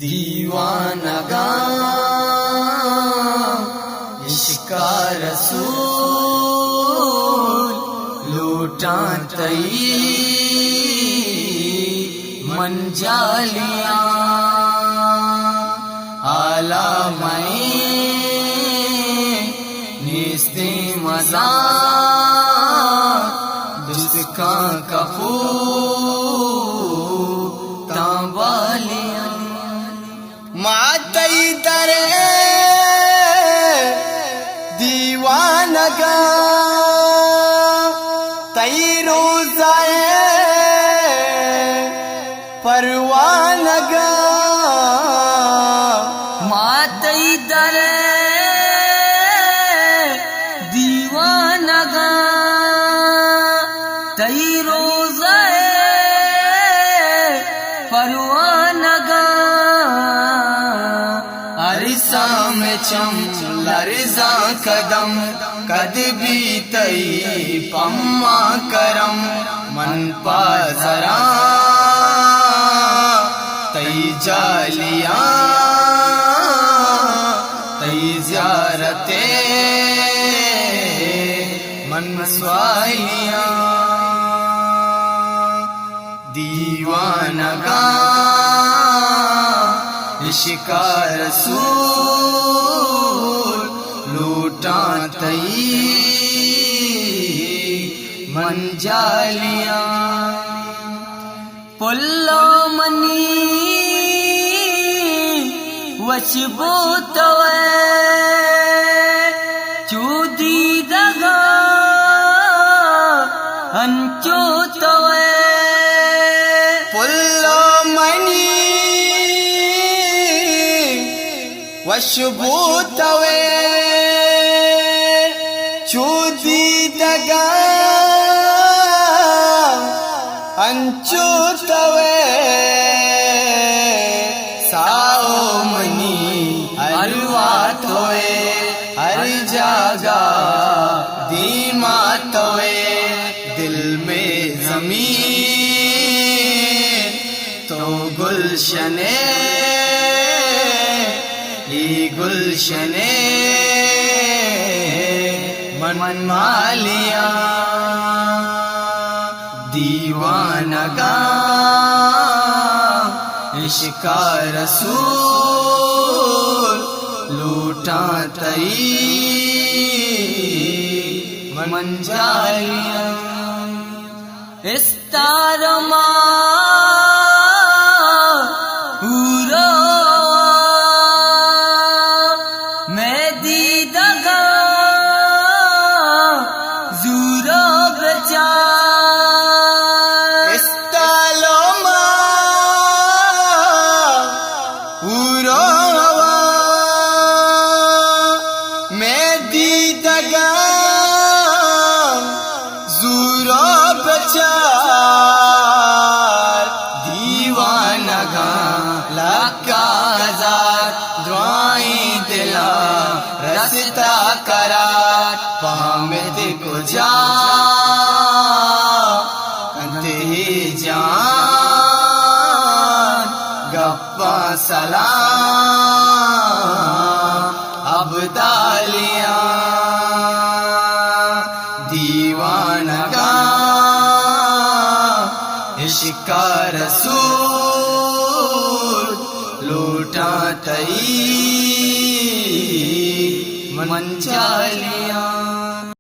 دیوانگا عشق رسول لوٹاں تئی من جالیاں عالمیں نیستی مزار دست کان کفو تابالیاں ماتی در دیوانگا تی روزائے پروانگا ماتی در دیوانگا تی روزائے پروانگا عرصہ میں چم لرزا قدم کد بھی تئی پما کرم من پازرا تئی جالیاں تئی زیارتے من سوالیاں دیوانگا عشق رسول لوٹاں تئی من جالیاں پلو منی وشبو توے چودی دگا ہنچو توے پلو منی وشبو توے چودی دگا انچو توے ساؤ منی الوا توے ہر جگہ دیما توے دل میں زمین تو گلشنے گلشنے من مالیاں دیوانگا عشق رسول لوٹاں تئی من جالیاں استارما دیوانگا لکا ہزار دعائیں دلا رستا کرار پامد کو جا انتے جان گپا سلام ابدالیاں دیوانگا عشق رسول لوٹاں تئی من جالیاں